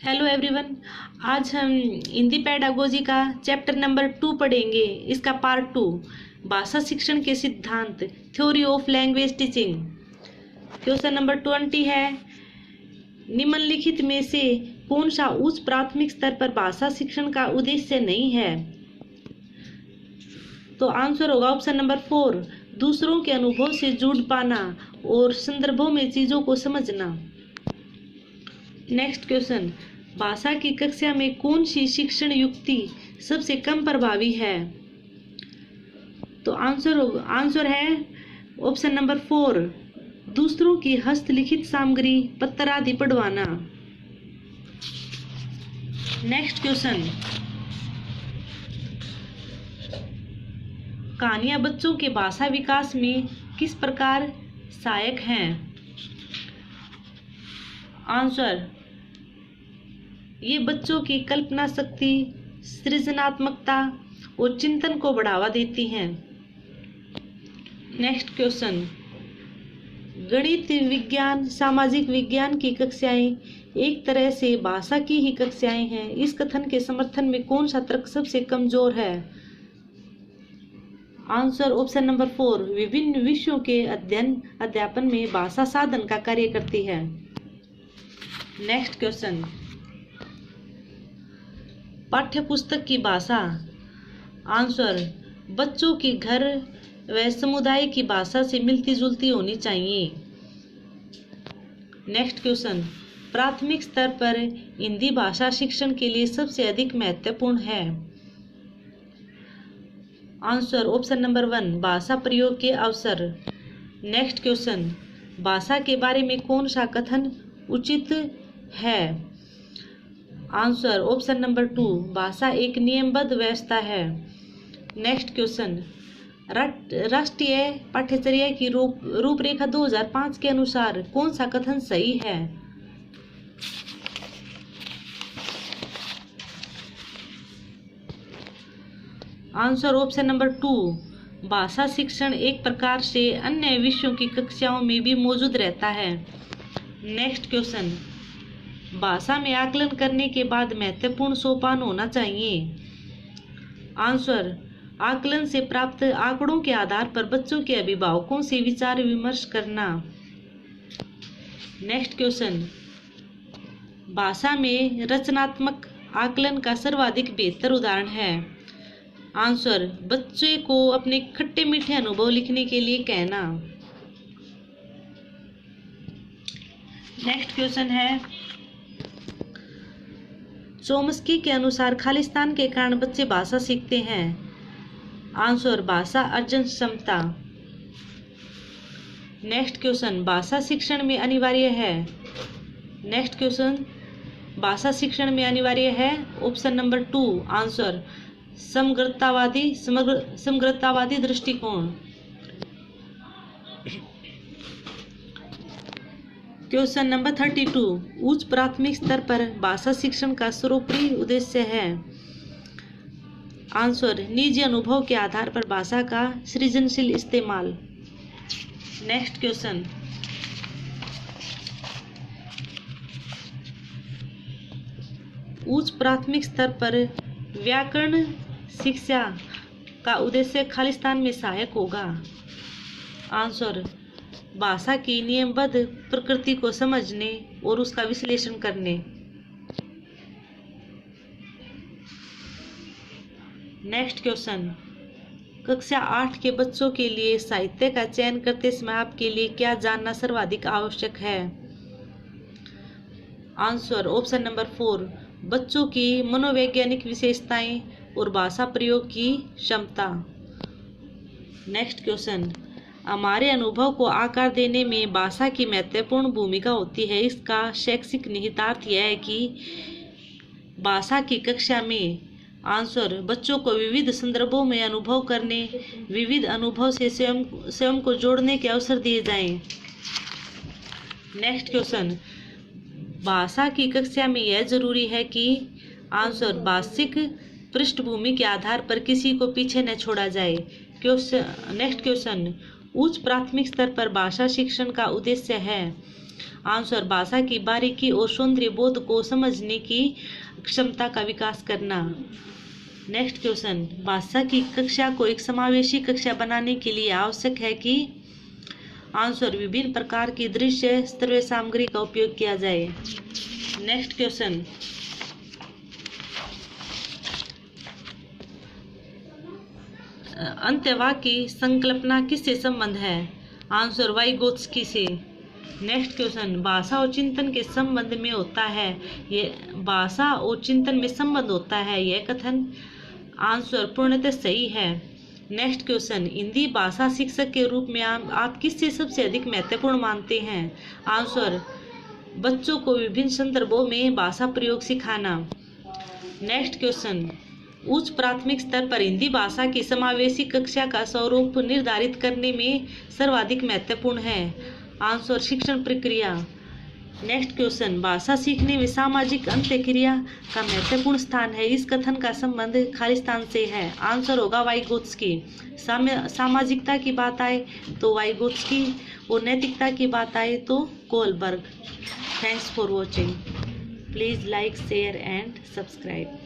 Hello everyone. आज हम Hindi pedagogy का चैप्टर नंबर 2 पढ़ेंगे। इसका पार्ट 2 भाषा शिक्षण के सिद्धांत, theory of language teaching. Question number 20 है, निम्नलिखित में से कौन सा उच्च प्राथमिक स्तर पर भाषा शिक्षण का उद्देश्य नहीं है? तो आंसर होगा ऑप्शन नंबर 4, दूसरों के अनुभव से जुड़ पाना और संदर्भों में चीजों को समझना। नेक्स्ट क्वेश्चन, भाषा की कक्षा में कौन सी शिक्षण युक्ति सबसे कम प्रभावी है? तो आंसर है ऑप्शन नंबर 4, दूसरों की हस्तलिखित सामग्री, पत्र आदि पढ़वाना। नेक्स्ट क्वेश्चन, कहानियां बच्चों के भाषा विकास में किस प्रकार सहायक हैं? आंसर, ये बच्चों की कल्पना शक्ति, सृजनात्मकता और चिंतन को बढ़ावा देती हैं। नेक्स्ट क्वेश्चन, गणित विज्ञान, सामाजिक विज्ञान की कक्षाएं एक तरह से भाषा की ही कक्षाएं हैं। इस कथन के समर्थन में कौन सा तर्क सबसे कमजोर है? आंसर ऑप्शन नंबर 4, विभिन्न विषयों के अध्यापन में भाषा साधन का कार्य करती है। नेक्स्ट क्वेश्चन, पाठ्य पुस्तक की भाषा। आंसर, बच्चों की घर व समुदाय की भाषा से मिलती जुलती होनी चाहिए। नेक्स्ट क्वेश्चन, प्राथमिक स्तर पर हिंदी भाषा शिक्षण के लिए सबसे अधिक महत्वपूर्ण है। आंसर ऑप्शन नंबर 1, भाषा प्रयोग के अवसर। नेक्स्ट क्वेश्चन, भाषा के बारे में कौन सा कथन उचित है? आंसर ऑप्शन नंबर 2, भाषा एक नियमबद्ध व्यवस्था है। नेक्स्ट क्वेश्चन, राष्ट्रीय पाठ्यचर्या की रूपरेखा 2005 के अनुसार कौन सा कथन सही है? आंसर ऑप्शन नंबर 2, भाषा शिक्षण एक प्रकार से अन्य विषयों की कक्षाओं में भी मौजूद रहता है। नेक्स्ट क्वेश्चन, भाषा में आकलन करने के बाद महत्वपूर्ण सोपान होना चाहिए। आंसर, आकलन से प्राप्त आंकड़ों के आधार पर बच्चों के अभिभावकों से विचार विमर्श करना। नेक्स्ट क्वेश्चन, भाषा में रचनात्मक आकलन का सर्वाधिक बेहतर उदाहरण है। आंसर, बच्चे को अपने खट्टे मीठे अनुभव लिखने के लिए कहना। नेक्स्ट क्वेश्चन है, चोम्स्की के अनुसार खालिस्तान के कारण बच्चे भाषा सीखते हैं। आंसर, भाषा अर्जन क्षमता। नेक्स्ट क्वेश्चन, भाषा शिक्षण में अनिवार्य है। नेक्स्ट क्वेश्चन, भाषा शिक्षण में अनिवार्य है ऑप्शन नंबर 2, आंसर समग्रतावादी दृष्टिकोण। क्वेश्चन नंबर 32, उच्च प्राथमिक स्तर पर भाषा शिक्षण का सर्वोपरि उद्देश्य है। आंसर, निजी अनुभव के आधार पर भाषा का सृजनशील इस्तेमाल। नेक्स्ट क्वेश्चन, उच्च प्राथमिक स्तर पर व्याकरण शिक्षा का उद्देश्य खालिस्तान में सहायक होगा। आंसर, भाषा की नियमबद्ध प्रकृति को समझने और उसका विश्लेषण करने। नेक्स्ट क्वेश्चन, कक्षा 8 के बच्चों के लिए साहित्य का चयन करते समय आपके लिए क्या जानना सर्वाधिक आवश्यक है? आंसर ऑप्शन नंबर 4, बच्चों की मनोवैज्ञानिक विशेषताएं और भाषा प्रयोग की क्षमता। नेक्स्ट क्वेश्चन, हमारे अनुभव को आकार देने में भाषा की महत्वपूर्ण भूमिका होती है। इसका शैक्षिक निहितार्थ यह है कि भाषा की कक्षा में। आंसर, बच्चों को विविध संदर्भों में अनुभव करने, विविध अनुभव से स्वयं को जोड़ने के अवसर दिए जाएं। नेक्स्ट क्वेश्चन, भाषा की कक्षा में यह जरूरी है कि। आंसर, भाषिक पृष्ठभूमि के आधार पर किसी को पीछे न छोड़ा जाए। नेक्स्ट क्वेश्चन, उच्च प्राथमिक स्तर पर भाषा शिक्षण का उद्देश्य है। आंसर भाषा की बारीकी और सौंदर्य बोध को समझने की क्षमता का विकास करना। नेक्स्ट क्वेश्चन, भाषा की कक्षा को एक समावेशी कक्षा बनाने के लिए आवश्यक है कि आंसर विभिन्न प्रकार की दृश्य श्रव्य सामग्री का उपयोग किया जाए। नेक्स्ट क्वेश्चन, अंत्यवाक्य की संकल्पना किससे संबंध है? आंसर वाइगोत्स्की से। नेक्स्ट क्वेश्चन, भाषा और चिंतन के संबंध में होता है, ये भाषा और चिंतन में संबंध होता है, यह कथन आंसर पूर्णतः सही है। नेक्स्ट क्वेश्चन, हिंदी भाषा शिक्षक के रूप में आप किससे सबसे अधिक महत्वपूर्ण मानते हैं? आंसर बच्चों को विभिन्न संदर्भों में भाषा प्रयोग सिखाना। नेक्स्ट क्वेश्चन, उच्च प्राथमिक स्तर पर हिंदी भाषा की समावेशी कक्षा का स्वरूप निर्धारित करने में सर्वाधिक महत्वपूर्ण है। आंसर शिक्षण प्रक्रिया। नेक्स्ट क्वेश्चन, भाषा सीखने में सामाजिक अंत्यक्रिया का महत्वपूर्ण स्थान है, इस कथन का संबंध खालिस्तान से है। आंसर होगा वाइगोत्स्की। सामाजिकता की बात आए तो वाइगोत्स्की और नैतिकता की बात आए तो Kohlberg. Thanks for watching. Please like, share and subscribe.